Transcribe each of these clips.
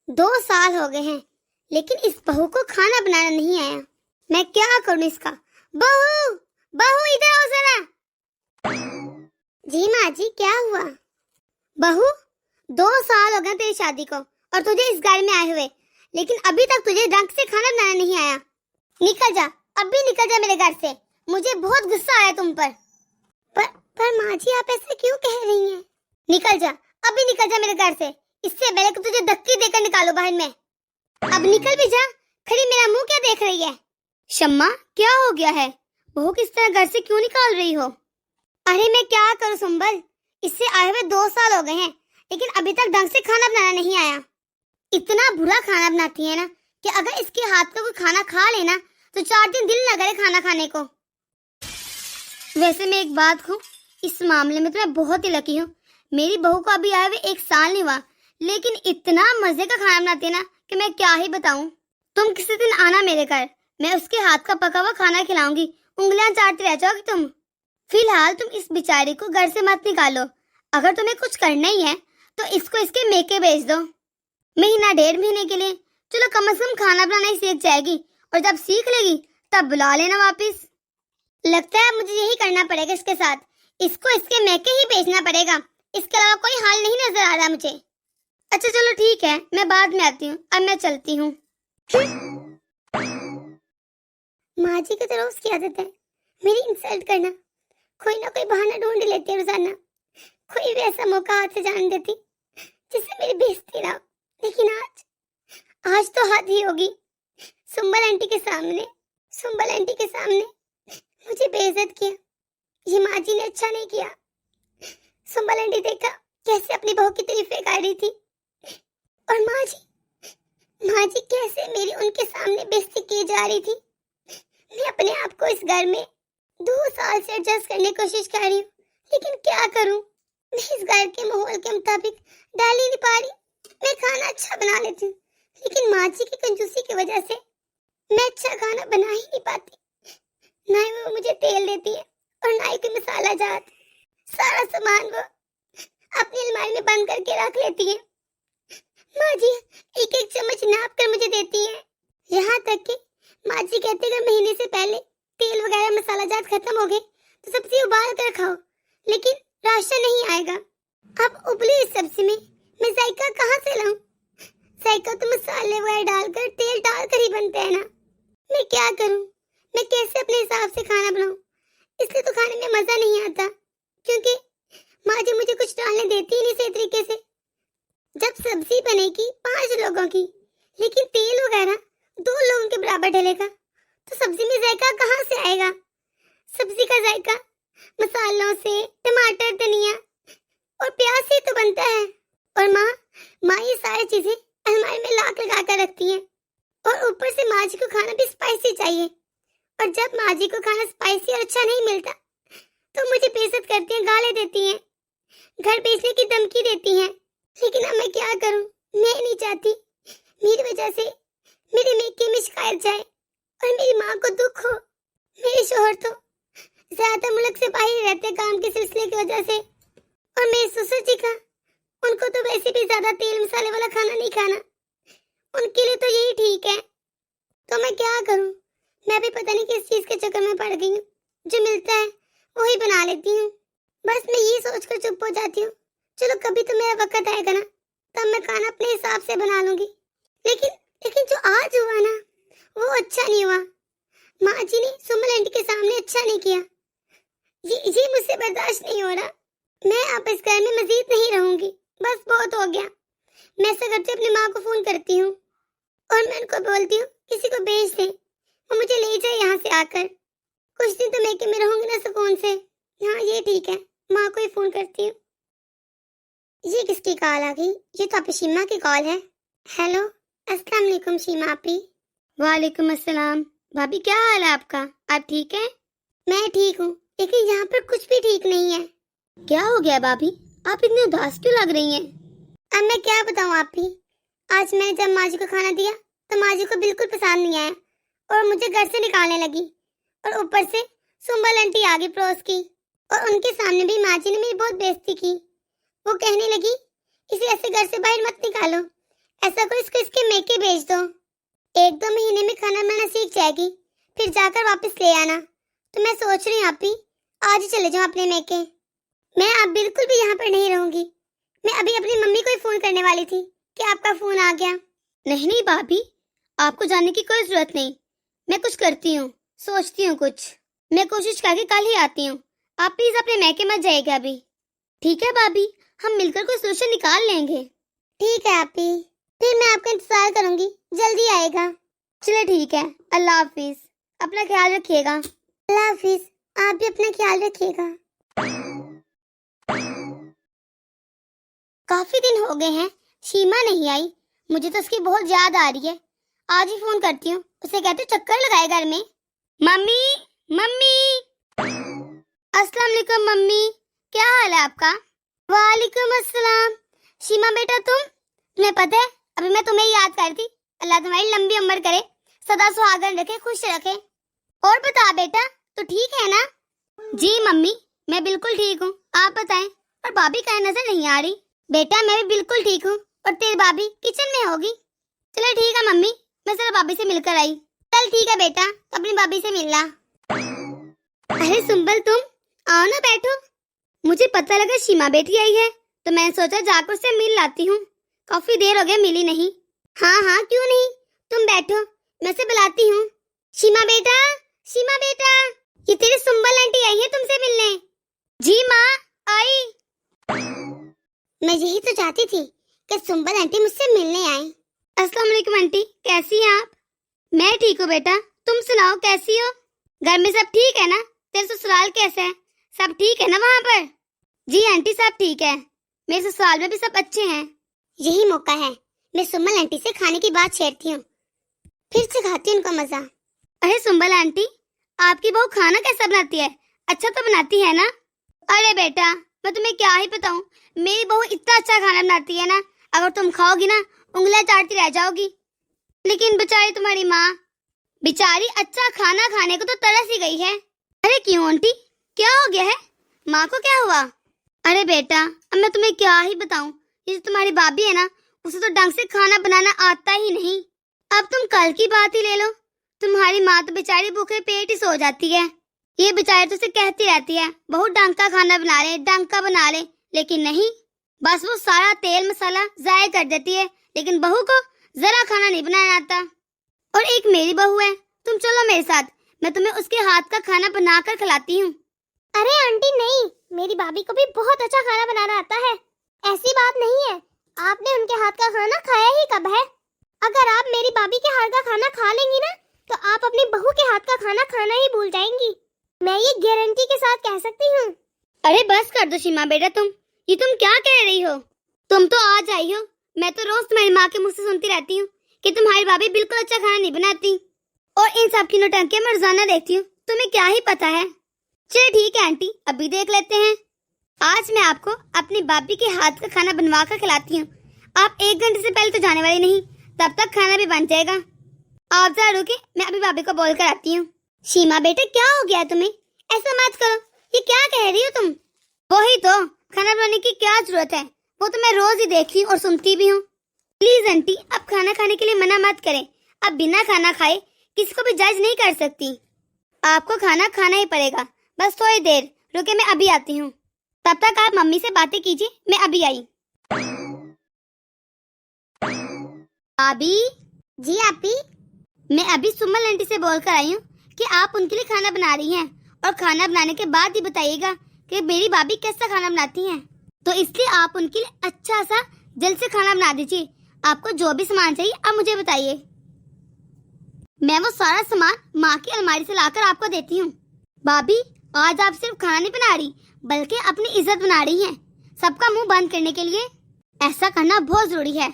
2 साल हो गए हैं, लेकिन इस बहू को खाना बनाना नहीं आया। मैं क्या करूं इसका। बहू, बहू इधर आओ जरा। जी माँ जी, क्या हुआ? बहू, 2 साल हो गए तेरी शादी को और तुझे इस घर में आए हुए, लेकिन अभी तक तुझे ढंग से खाना बनाना नहीं आया। निकल जा, अभी निकल जा मेरे घर से। मुझे बहुत गुस्सा आया तुम पर। पर माँ जी, आप ऐसे क्यों कह रही हैं? निकल जा, अभी निकल जा मेरे घर से। इससे पहले कि तुझे धक्की देकर निकालो बाहर में। अब निकल भी जा। खड़ी मेरा मुंह क्या देख रही है? शम्मा, क्या हो गया है? बहू किस तरह घर से क्यों निकाल रही हो? अरे मैं क्या करूं सुंबल, इससे आए हुए 2 साल हो गए हैं, लेकिन अभी तक ढंग से खाना बनाना नहीं आया। इतना बुरा खाना बनाती है ना कि अगर इसके हाथ का कोई खाना खा लेना तो 4 दिन दिल न करे खाना खाने को। वैसे मैं एक बात कहूं, इस मामले में तो मैं बहुत ही लकी हूँ। मेरी बहू को अभी आए हुए 1 साल नहीं हुआ, लेकिन इतना मजे का खाना बनाती है ना कि मैं क्या ही बताऊं। तुम किसी दिन आना मेरे घर, मैं उसके हाथ का पका हुआ खाना खिलाऊंगी। उंगलियां चाटती रह जाओगी तुम। फिलहाल तुम इस बेचारी को घर से मत निकालो। अगर तुम्हें कुछ करना ही है तो इसको इसके मेके भेज दो। महीना 1.5 महीने के लिए, चलो कम से कम खाना बनाना ही सीख जाएगी, और जब सीख लेगी तब बुला लेना वापिस। लगता है मुझे यही करना पड़ेगा इसके साथ। इसको इसके मैके ही भेजना पड़ेगा, इसके अलावा कोई हाल नहीं नजर आ रहा मुझे। अच्छा चलो ठीक है, मैं बाद में आती हूँ, अब मैं चलती हूँ। माँ जी की तो रोज की आदत है मेरी इंसल्ट करना। कोई ना कोई बहाना ढूंढ लेती है रोजाना। कोई भी ऐसा मौका हाथ से जान देती जिससे मेरी बेइज्जती ना हो। लेकिन आज तो हद ही होगी। सुंबल आंटी के सामने मुझे बेइज्जत किया। ये माँ जी ने अच्छा नहीं किया। सुंबल आंटी देखा कैसे अपनी बहू की तारीफें कर रही थी, और माँ जी कैसे मेरी उनके सामने बेइज्जती की जा रही थी। मैं अपने आप को इस घर में 2 साल से एडजस्ट करने की कोशिश कर रही हूँ, लेकिन क्या करूँ। मैं इस घर के माहौल के मुताबिक डाल ही नहीं पा रही। मैं खाना अच्छा बना लेती हूँ, लेकिन माँ जी की कंजूसी की वजह से मैं अच्छा खाना बना ही नहीं पाती। ना ही वो मुझे तेल देती है और ना ही कोई मसाला जात। सारा सामान वो अपनी अलमारी में बंद करके रख लेती है। माँ जी एक एक चम्मच नाप कर मुझे देती है। यहाँ तक कि माँ जी कहते हैं महीने से पहले तेल वगैरह मसाला जात खत्म हो गए तो सब्जी उबाल कर खाओ, लेकिन राशन नहीं आएगा। अब उबली इस सब्जी में मैं जायका कहाँ से लाऊं? जायका तो मसाले वगैरह डालकर तेल डालकर ही बनते हैं ना। मैं क्या करूं? मैं कैसे अपने हिसाब से खाना बनाऊं? इसलिए तो खाने में मजा नहीं आता, क्योंकि माँ जी मुझे कुछ डालने देती ही नहीं सही तरीके से। जब सब्जी बनेगी 5 लोगों की, लेकिन तेल वगैरह 2 लोगों के बराबर डलेगा, तो सब्जी में जायका कहाँ से आएगा? सब्जी का जायका मसालों से, टमाटर, धनिया और प्याज से तो बनता है। और माँ ये सारी चीजें अलमारी में लाक लगा कर रखती हैं, और ऊपर से माँ जी को खाना भी स्पाइसी चाहिए। और जब माँ जी को खाना स्पाइसी और अच्छा नहीं मिलता तो मुझे बेइज्जत करती हैं, गाली देती हैं, घर बेचने की धमकी देती हैं। लेकिन अब मैं क्या करूं? मैं नहीं चाहती मेरी वजह से मेरे मेके में शिकायत जाए और मेरी माँ को दुख हो। मेरे शोहर तो ज्यादा मुल्क से बाहर रहते काम के सिलसिले की वजह से, और मेरे ससुर जी का, उनको तो वैसे भी ज्यादा तेल मसाले वाला खाना नहीं खाना। उनके लिए तो यही ठीक है। तो मैं क्या करूं? मैं भी पता नहीं किस चीज के चक्कर में पड़ गई हूँ। जो मिलता है वही बना लेती हूँ। बस मैं ये सोचकर चुप हो जाती हूँ, चलो कभी तो मेरा वक्त आएगा ना, तब मैं खाना अपने हिसाब से बना लूंगी। लेकिन जो आज हुआ ना, वो अच्छा नहीं हुआ। माँ जी ने सुमन आंटी के सामने अच्छा नहीं किया। ये मुझसे बर्दाश्त नहीं हो रहा। मैं अब इस घर में मजीद नहीं रहूंगी, बस बहुत हो गया। मैं ऐसा करती अपनी माँ को फोन करती हूँ और मैं उनको बोलती हूँ किसी को भेज दे, वो मुझे ले जाए यहाँ से आकर। कुछ दिन तो मैं में रहूंगी ना सुकून से। हाँ ये ठीक है, माँ को ही फोन करती हूँ। ये किसकी कॉल आ गई? ये तो आपकी शीमा की कॉल है। हेलो, अस्सलाम वालेकुम शीमा आपी। वालेकुम अस्सलाम। भाभी क्या हाल है आपका? आप ठीक है? मैं ठीक हूँ, लेकिन यहाँ पर कुछ भी ठीक नहीं है। क्या हो गया भाभी? आप इतनी उदास क्यों लग रही हैं? अब मैं क्या बताऊँ आपी, आज मैंने जब माँ जी को खाना दिया तो माँ जी को बिल्कुल पसंद नहीं आया और मुझे घर से निकालने लगी। और ऊपर से सुंबल आंटी आ गई पड़ोस की, और उनके सामने भी माँ जी ने मेरी बहुत बेइज्जती की। वो कहने लगी इसे ऐसे घर से बाहर मत निकालो, ऐसा करो, इसको इसके मेके भेज दो। 1-2 महीने में खाना बनाना सीख जाएगी, फिर जाकर वापस ले आना। तो मैं सोच रही हूँ आप ही आज ही चले जाओ अपने मेके। मैं अब बिल्कुल भी यहाँ पर नहीं रहूंगी। मैं अभी अपनी मम्मी को ही फोन करने वाली थी कि आपका फोन आ गया। नहीं नहीं भाभी, आपको जाने की कोई जरूरत नहीं। मैं कुछ करती हूँ, सोचती हूँ कुछ। मैं कोशिश करके कल ही आती हूँ। आप प्लीज अपने मैके मत जाइएगा अभी। ठीक है भाभी, हम मिलकर कोई सोल्यूशन निकाल लेंगे। ठीक है आपी, फिर मैं आपका इंतजार करूंगी, जल्दी आएगा। चलो ठीक है, अल्लाह हाफिज, अपना ख्याल रखिएगा। अल्लाह हाफिज, आप भी अपना ख्याल रखिएगा। काफी दिन हो गए हैं, सीमा नहीं आई। मुझे तो उसकी बहुत याद आ रही है। आज ही फोन करती हूँ, उसे कहती हूँ चक्कर लगाए घर में। Mummy, mummy. अस्सलाम वालेकुम मम्मी, क्या हाल है आपका? वालेकुम अस्सलाम। सीमा बेटा तुम्हें पता है अभी मैं तुम्हें याद कर रही थी। अल्लाह तुम्हारी लंबी उम्र करे, सदा सुहागन रखे, खुश रखे। और बता बेटा, तो ठीक है ना? जी मम्मी, मैं बिल्कुल ठीक हूँ, आप बताएं। और भाभी कहीं नजर नहीं आ रही। बेटा मैं भी बिल्कुल ठीक हूँ, और तेरी भाभी किचन में होगी। चलो ठीक है मम्मी, मैं जरा भाभी से मिलकर आई। चल ठीक है बेटा, तो अपनी भाभी से मिलना। अरे सुंबल तुम आओ ना, बैठो। मुझे पता लगा सीमा बेटी आई है, तो मैंने सोचा जाकर उससे मिल लाती हूँ। काफी देर हो गया मिली नहीं। हाँ हाँ क्यों नहीं, तुम बैठो, मैं से बुलाती हूँ। सीमा बेटा, सीमा बेटा, ये तेरी सुंबल आंटी आई है तुमसे मिलने। जी माँ, आई। मैं यही तो चाहती थी कि सुंबल आंटी मुझसे मिलने आए। अस्सलाम वालेकुम आंटी, कैसी हैं आप? मैं ठीक हूँ बेटा, तुम सुनाओ कैसी हो? घर में सब ठीक है ना? तेरे ससुराल कैसे है, सब ठीक है ना वहाँ पर? जी आंटी सब ठीक है, मेरे ससुराल में भी सब अच्छे हैं। यही मौका है, मैं सुंबल आंटी से खाने की बात छेड़ती हूँ, फिर सिखाती हूँ उनको मजा। अरे सुंबल आंटी, आपकी बहू खाना कैसा बनाती है? अच्छा तो बनाती है ना? अरे बेटा मैं तुम्हें क्या ही बताऊं, मेरी बहू इतना अच्छा खाना बनाती है ना, अगर तुम खाओगी ना उंगलियां चाटती रह जाओगी। लेकिन बेचारी तुम्हारी माँ, बेचारी अच्छा खाना खाने को तो तरस ही गई है। अरे क्यों आंटी, क्या हो गया है? माँ को क्या हुआ? अरे बेटा अब मैं तुम्हें क्या ही बताऊं, ये तुम्हारी भाभी है ना, उसे तो ढंग से खाना बनाना आता ही नहीं। अब तुम कल की बात ही ले लो, तुम्हारी माँ तो बेचारी भूखे पेट ही सो जाती है। ये बेचारी तो उसे कहती रहती है बहुत ढंग का खाना बना ले, ढंग का बना ले, लेकिन नहीं, बस वो सारा तेल मसाला जाया कर देती है। लेकिन बहू को जरा खाना नहीं बनाना आता। और एक मेरी बहू है, तुम चलो मेरे साथ, मैं तुम्हें उसके हाथ का खाना बनाकर खिलाती हूँ। अरे आंटी नहीं, मेरी भाभी को भी बहुत अच्छा खाना बनाना आता है। ऐसी बात नहीं है, आपने उनके हाथ का खाना खाया ही कब है? अगर आप मेरी भाभी के हाथ का खाना खा लेंगी ना, तो आप अपनी बहू के हाथ का खाना खाना ही भूल जाएंगी। मैं ये गारंटी के साथ कह सकती हूँ। अरे बस कर दो सीमा बेटा, ये तुम क्या कह रही हो? तुम तो आज आई हो, मैं तो रोज तुम्हारी माँ के मुंह से सुनती रहती हूँ कि तुम्हारी भाभी बिल्कुल अच्छा खाना नहीं बनाती, और इन सब की नौटंकियां मैं रोजाना देखती हूँ, तुम्हें क्या ही पता है। चलिए ठीक है आंटी, अभी देख लेते हैं। आज मैं आपको अपनी भाभी के हाथ का खाना बनवा कर खिलाती हूँ। आप 1 घंटे से पहले तो जाने वाली नहीं, तब तक खाना भी बन जाएगा। आप जरा रुके, मैं अभी भाभी को बोल कर आती हूँ। सीमा बेटे क्या हो गया तुम्हें? ऐसा मत करो, ये क्या कह रही हो तुम? वही तो, खाना बनाने की क्या जरूरत है, वो तो मैं रोज ही देखती हूँ और सुनती भी हूँ। प्लीज आंटी अब खाना खाने के लिए मना मत करें। अब बिना खाना खाए किसी को भी जज नहीं कर सकती। आपको खाना खाना ही पड़ेगा, बस थोड़ी देर रुके, मैं अभी आती हूँ। तब तक आप मम्मी से बातें कीजिए, मैं अभी आई। भाभी। जी आपी। मैं अभी सुमन आंटी से बोलकर आई हूँ कि आप उनके लिए खाना बना रही हैं, और खाना बनाने के बाद ही बताइएगा कि मेरी भाभी कैसा खाना बनाती हैं। तो इसलिए आप उनके लिए अच्छा सा जल्द से खाना बना दीजिए। आपको जो भी सामान चाहिए आप मुझे बताइए, मैं वो सारा सामान माँ की अलमारी से लाकर आपको देती हूँ। भाभी आज आप सिर्फ खाना नहीं बना रही, बल्कि अपनी इज्जत बना रही हैं, सबका मुंह बंद करने के लिए। ऐसा करना बहुत जरूरी है।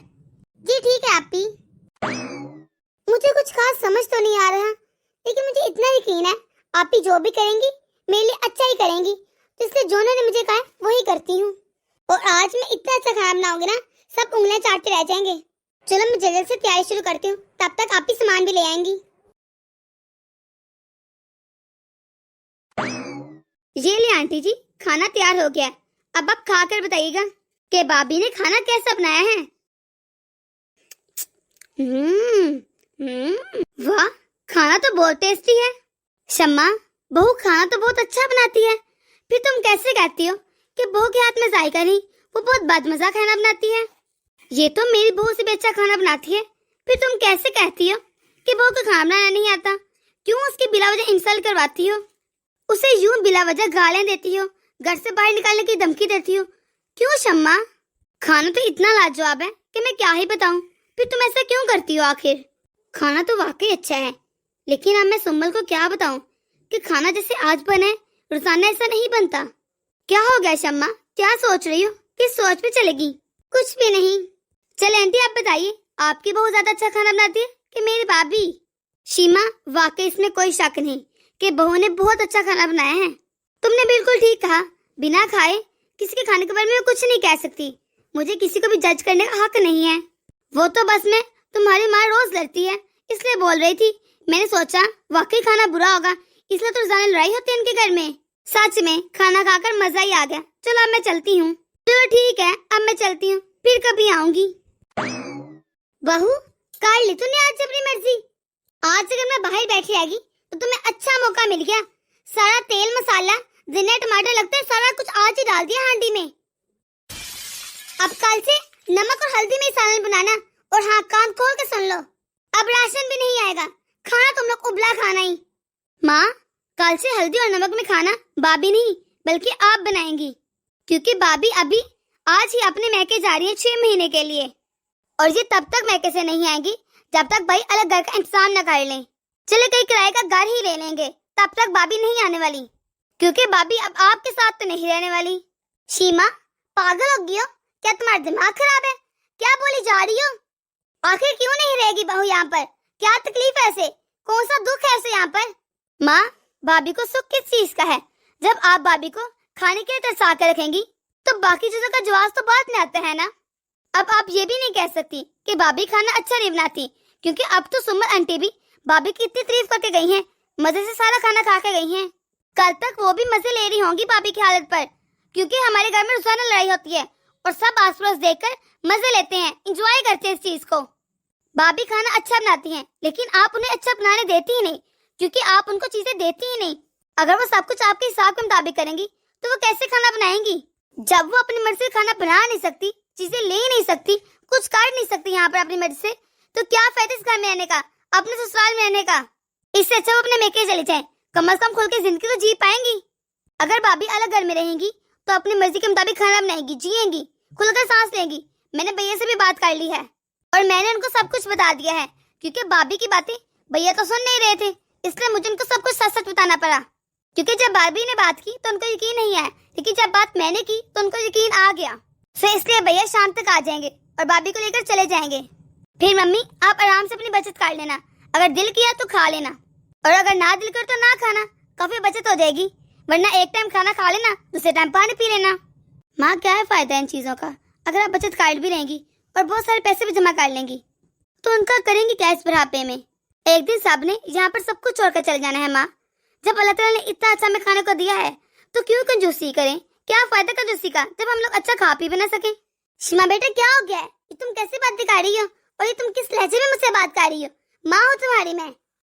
जी ठीक है आपी। मुझे कुछ खास समझ तो नहीं आ रहा, लेकिन मुझे इतना यकीन है आप ही जो भी करेंगी मेरे लिए अच्छा ही करेंगी, तो इसलिए जो उन्होंने मुझे कहा वही करती हूँ। और आज मैं इतना अच्छा खाना बनाऊंगी ना, सब उंगलियां चाटते रह जाएंगे। चलो मैं जल्दी से तैयारी शुरू करती हूँ, तब तक आप ही सामान भी ले आएंगी। ये ले आंटी जी, खाना तैयार हो गया है। अब आप खाकर बताइएगा कि भाभी ने खाना कैसा बनाया है। वाह, खाना तो बहुत टेस्टी है। शम्मा, बहू खाना तो बहुत अच्छा बनाती है, फिर तुम कैसे कहती हो कि बहू के हाथ में जायका नहीं, वो बहुत बदमजा खाना बनाती है? ये तो मेरी बहू से भी अच्छा खाना बनाती है, फिर तुम कैसे कहती हो कि बहू को खाना बनाना नहीं आता? क्यों उसकी बिला वजह इंसल्ट करवाती हो? उसे यूं बिला वजह गालियां देती हो, घर से बाहर निकालने की धमकी देती हो? क्यों शम्मा? खाना तो इतना लाजवाब है कि मैं क्या ही बताऊं, फिर तुम ऐसा क्यों करती हो? आखिर खाना तो वाकई अच्छा है, लेकिन अब मैं सुम्बल को क्या बताऊं कि खाना जैसे आज बने रोजाना ऐसा नहीं बनता। क्या हो गया शम्मा, क्या सोच रही हो? किस सोच पे चलेगी? कुछ भी नहीं। चल आंटी, आप बताइए, आपकी बहू ज्यादा अच्छा खाना बनाती है कि मेरी भाभी? शीमा, वाकई इसमें कोई शक नहीं कि बहू ने बहुत अच्छा खाना बनाया है। तुमने बिल्कुल ठीक कहा, बिना खाए किसी के खाने के बारे में कुछ नहीं कह सकती। मुझे किसी को भी जज करने का हक नहीं है। वो तो बस मैं तुम्हारी माँ रोज लड़ती है इसलिए बोल रही थी। मैंने सोचा वाकई खाना बुरा होगा, इसलिए तो रोजाना लड़ाई होती है इनके घर में। सच में खाना खाकर मजा ही आ गया। चलो अब मैं चलती हूँ। चलो ठीक है, अब मैं चलती हूँ, फिर कभी आऊंगी। बहू, कर ली तूने आज अपनी मर्जी। आज अगर मैं बाहर बैठी आएगी तो तुम्हें अच्छा मौका मिल गया। सारा तेल मसाला जिन्हें टमाटर लगते हैं सारा कुछ आज ही डाल दिया हांडी में। अब कल से नमक और हल्दी में सालन बनाना। और हाँ, कान खोल के सुन लो, अब राशन भी नहीं आएगा, खाना तुम लोग उबला खाना ही। माँ, कल से हल्दी और नमक में खाना भाभी नहीं बल्कि आप बनाएंगी, क्योंकि भाभी अभी आज ही अपने मैके जा रही है 6 महीने के लिए, और ये तब तक मैके से नहीं आएंगी जब तक भाई अलग घर का इंतजाम न कर लें। चले कहीं किराए का घर ही ले लेंगे, तब तक भाभी नहीं आने वाली, क्योंकि भाभी अब आपके साथ तो नहीं रहने वाली। शीमा, पागल हो गई हो क्या? तुम्हारा दिमाग खराब है? क्या बोली जा रही हो? आखिर क्यों नहीं रहेगी बहू यहाँ पर? क्या तकलीफ है इसे? कौन सा दुख है इसे यहाँ पर? माँ, भाभी को सुख किस चीज का है? जब आप भाभी को खाने के लिए तरसा कर रखेंगी तो बाकी चीजों का जवाब तो बाद में आता है ना। अब आप ये भी नहीं कह सकती कि भाभी खाना अच्छा नहीं बनाती, क्योंकि अब तो सुमन आंटी भी भाभी की इतनी तारीफ करके गई हैं, मजे से सारा खाना खा के गई हैं। कल तक वो भी मजे ले रही होंगी भाभी की हालत पर, क्योंकि हमारे घर में रोजाना लड़ाई होती है और सब आस पड़ोस देखकर मजे लेते हैं, इंजॉय करते हैं इस चीज को। भाभी खाना अच्छा बनाती हैं, लेकिन आप उन्हें अच्छा बनाने देती ही नहीं, क्योंकि आप उनको चीजें देती ही नहीं। अगर वो सब कुछ आपके हिसाब के मुताबिक करेंगी तो वो कैसे खाना बनाएंगी? जब वो अपनी मर्जी से खाना बना नहीं सकती, चीजें ले नहीं सकती, कुछ कर नहीं सकती यहाँ पर अपनी मर्जी से, तो क्या फायदा इस घर में रहने का, अपने ससुराल में रहने का? इससे अच्छा वो अपने मेके चले जाएं, कम से कम खुल के जिंदगी तो जी पाएंगी। अगर भाभी अलग घर में रहेंगी तो अपनी मर्जी के मुताबिक खाना बनाएंगी, जिएंगी, खुलकर सांस लेंगी। मैंने भैया से भी बात कर ली है और मैंने उनको सब कुछ बता दिया है, क्योंकि भाभी की बातें भैया तो सुन नहीं रहे थे, इसलिए मुझे उनको सब कुछ सच सच बताना पड़ा। क्योंकि जब भाभी ने बात की तो उनको यकीन नहीं आया, लेकिन जब बात मैंने की तो उनको यकीन आ गया। सो इसलिए भैया शाम तक आ जाएंगे और भाभी को लेकर चले जाएंगे। फिर मम्मी, आप आराम से अपनी बचत कर लेना, अगर दिल किया तो खा लेना, और अगर ना दिल कर तो ना खाना, काफी बचत हो जाएगी। वरना एक टाइम खाना खा लेना, दूसरे टाइम पानी पी लेना। माँ, क्या है फायदा इन चीजों का? अगर आप बचत कर भी रहेंगी और बहुत सारे पैसे भी जमा कर लेंगी तो उनका करेंगी क्या इस बुढ़ापे में? एक दिन सब ने यहाँ पर सब कुछ छोड़कर चले जाना है। माँ, जब अल्लाह ताला ने इतना अच्छा हमें खाने को दिया है तो क्यों कंजूसी करें? क्या फायदा कंजूसी का जब हम लोग अच्छा खा पी भी ना सके? शिमा बेटा, क्या हो गया है? ये तुम कैसी बात दिखा रही हो और ये तुम किस लहजे में मुझसे बात कर रही हो? माँ हो तुम्हारी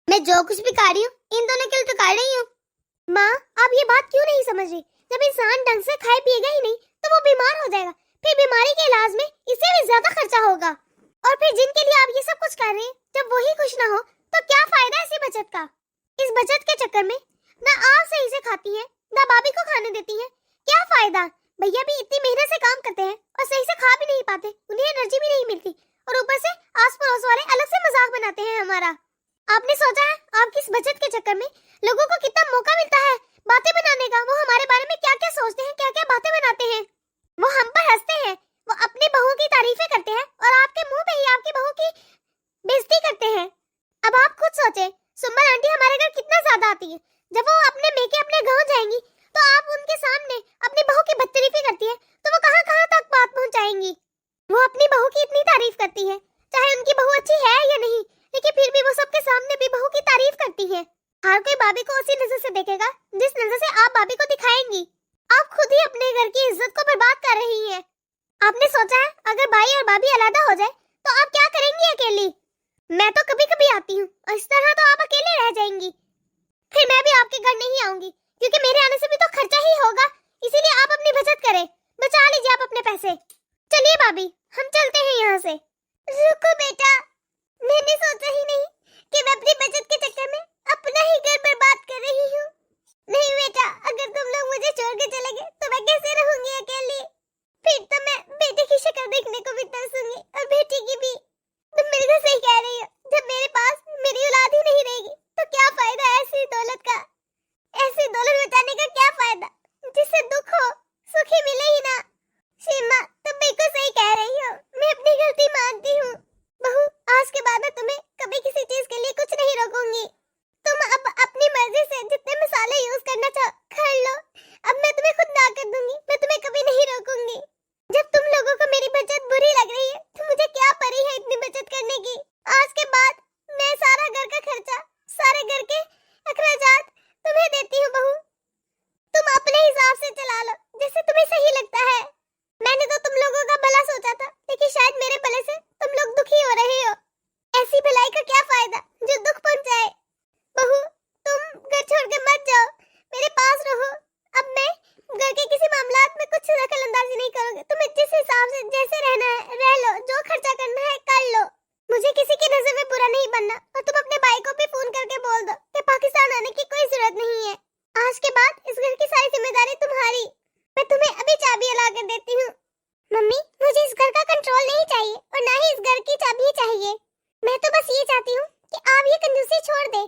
मैं जो कुछ भी कर रही हूँ इन दोनों के लिए तो कर रही हूँ। माँ, आप ये बात क्यों नहीं समझ रही? जब इंसान ढंग से खाए पिएगा ही नहीं तो वो बीमार हो जाएगा, फिर बीमारी के इलाज में इससे भी ज्यादा खर्चा होगा, और फिर जिनके लिए आप ये सब कुछ कर रहे हैं जब वही खुश ना हो तो क्या फायदा इसी बचत का? इस बचत के चक्कर में ना आप सही से खाती हैं ना भाभी को खाने देती हैं, क्या फायदा? भैया भी इतनी मेहनत से काम करते हैं और सही से खा भी नहीं पाते, उन्हें एनर्जी भी नहीं मिलती, और ऊपर से आस पड़ोस वाले अलग से मजाक बनाते हैं हमारा। आपने सोचा है आपकी इस बचत के चक्कर में लोगों को कितना मौका मिलता है बातें बनाने का? वो हमारे बारे में क्या क्या सोचते हैं, क्या क्या बातें बनाते हैं, वो हम पर हंसते हैं, वो अपनी बहू की तारीफें करते हैं और आपके मुंह पे ही आपकी बहू की बेइज्जती करते हैं। अब आप खुद सोचे, सुमन आंटी हमारे घर कितना ज्यादा आती है, जब वो अपने मेके अपने गांव जाएंगी तो आप उनके सामने अपनी बहू की बदतरीफी करती है तो वो कहां कहां तक बात पहुंचाएंगी? वो अपनी बहू की इतनी तारीफ करती है, चाहे उनकी बहू अच्छी है या नहीं, लेकिन फिर भी वो सबके सामने भी बहू की तारीफ करती है। हर कोई भाभी को उसी नजर से देखेगा जिस नजर से आप भाभी को दिखाएंगी। आप खुद ही अपने घर की इज्जत को बर्बाद कर रही हैं। आपने सोचा है अगर भाई और भाभी अलग हो जाए तो आप क्या करेंगी अकेली? मैं तो कभी कभी आती हूँ और इस तरह तो आप अकेले रह जाएंगी। फिर मैं भी आपके घर नहीं आऊंगी क्योंकि मेरे आने से भी तो खर्चा ही होगा, इसीलिए आप अपनी बचत करें, बचा लीजिए आप अपने पैसे। चलिए भाभी हम चलते हैं यहाँ से। रुको बेटा, मैंने सोचा ही नहीं कि मैं अपनी बचत के चक्कर में अपना ही घर बर्बाद कर रही हूँ। नहीं बेटा, अगर तुम लोग मुझे छोड़ के चले गए तो मैं कैसे रहूंगी अकेली? फिर तो मैं बेटे की शक्ल देखने को भी तरसूंगी और बेटी की भी। तुम बिल्कुल सही कह रही हो, जब मेरे पास मेरी औलाद ही नहीं रहेगी तो क्या फायदा ऐसी दौलत का? ऐसी दौलत बचाने का क्या फायदा जिससे दुख हो, सुख ही मिले ही ना। सीमा तुम बिल्कुल सही कह रही हो, मैं अपनी गलती मानती हूँ। बहू, आज के बाद मैं तुम्हें कभी किसी चीज के लिए कुछ नहीं रोकूंगी। तुम अब अपनी मर्जी से जितने मसाले यूज करना चाहो कर लो। अब मैं तुम्हें खुद ना कर दूंगी, मैं तुम्हें कभी नहीं रोकूंगी। जब तुम लोगों को मेरी बचत बुरी लग रही है तो मुझे क्या पड़ी है इतनी बचत करने की? आज के बाद मैं सारा घर का खर्चा, सारे घर के अखराजात तुम्हें देती हूँ बहू। तुम अपने हिसाब से चला लो जैसे तुम्हें सही लगता है। मैंने तो तुम लोगों का भला सोचा था, लेकिन शायद मेरे भले से तुम लोग दुखी हो रहे हो। ऐसी भलाई का क्या फायदा जो दुख पहुंचाए? बहू तुम घर छोड़ के मत जाओ, मेरे पास रहो। अब मैं घर के किसी मामलात में कुछ दखल अंदाजी नहीं करूंगी। तुम्हें जिस हिसाब से जैसे रहना है रह लो, जो खर्चा करना है कर लो। मुझे किसी की नजर में बुरा नहीं बनना। और तुम अपने भाई को भी फोन करके बोल दो कि पाकिस्तान आने की कोई जरूरत नहीं है। आज के बाद इस घर की सारी जिम्मेदारी तुम्हारी। मैं तुम्हें अभी चाबी ला कर देती हूँ। मम्मी, मुझे इस घर का कंट्रोल नहीं चाहिए और ना ही इस घर की चाबी चाहिए। मैं तो बस ये चाहती हूँ कि आप ये कंजूसी छोड़ दे।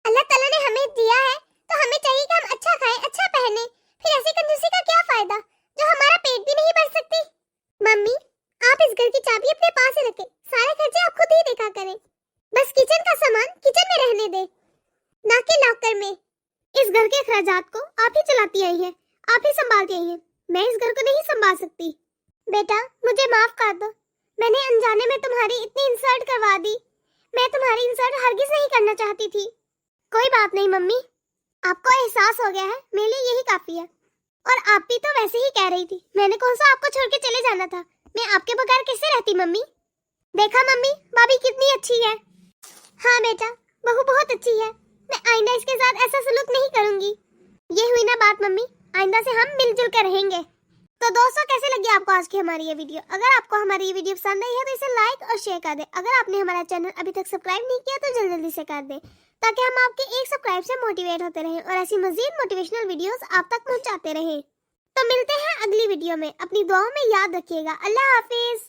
अल्लाह ताला ने हमें दिया है तो हमें चाहिए कि हम अच्छा खाएं, अच्छा पहने। फिर ऐसी कंजूसी का क्या फायदा जो हमारा पेट भी नहीं भर सकती? मम्मी, आप इस घर की चाबी अपने पास ही रखें, सारे खर्चे आप खुद ही देखा करें। बस किचन का सामान किचन में रहने दे, ना कि लॉकर में। इस घर के अखराजात को आप ही चलाती आई है, आप ही संभालती आई है। मैं इस घर को नहीं संभाल सकती। बेटा मुझे माफ कर दो, मैंने अनजाने में तुम्हारी इतनी इंसल्ट करवा दी। मैं तुम्हारी इंसल्ट हरगिज नहीं करना चाहती थी। कोई बात नहीं मम्मी, आपको एहसास हो गया है, मेरे लिए यही काफी है। और आप भी तो वैसे ही कह रही थी, मैंने कौन सा आपको छोड़ के चले जाना था? मैं आपके बगैर कैसे रहती मम्मी? देखा मम्मी, भाभी कितनी अच्छी है। हाँ बेटा, बहू बहुत अच्छी है। मैं आइंदा इसके साथ ऐसा सलूक नहीं करूंगी। ये हुई ना बात मम्मी, आइंदा से हम मिलजुल कर रहेंगे। तो दोस्तों, कैसे लगी आपको आज की हमारी ये वीडियो? अगर आपको हमारी ये वीडियो पसंद आई है तो इसे लाइक और शेयर कर दें। अगर आपने हमारा चैनल अभी तक सब्सक्राइब नहीं किया तो जल्दी जल्दी से कर दें, ताकि हम आपके एक सब्सक्राइब से मोटिवेट होते रहें और ऐसी मजीद मोटिवेशनल वीडियोस आप तक पहुंचाते रहें। तो मिलते हैं अगली वीडियो में। अपनी दुआओं में याद रखिएगा। अल्लाह हाफिज।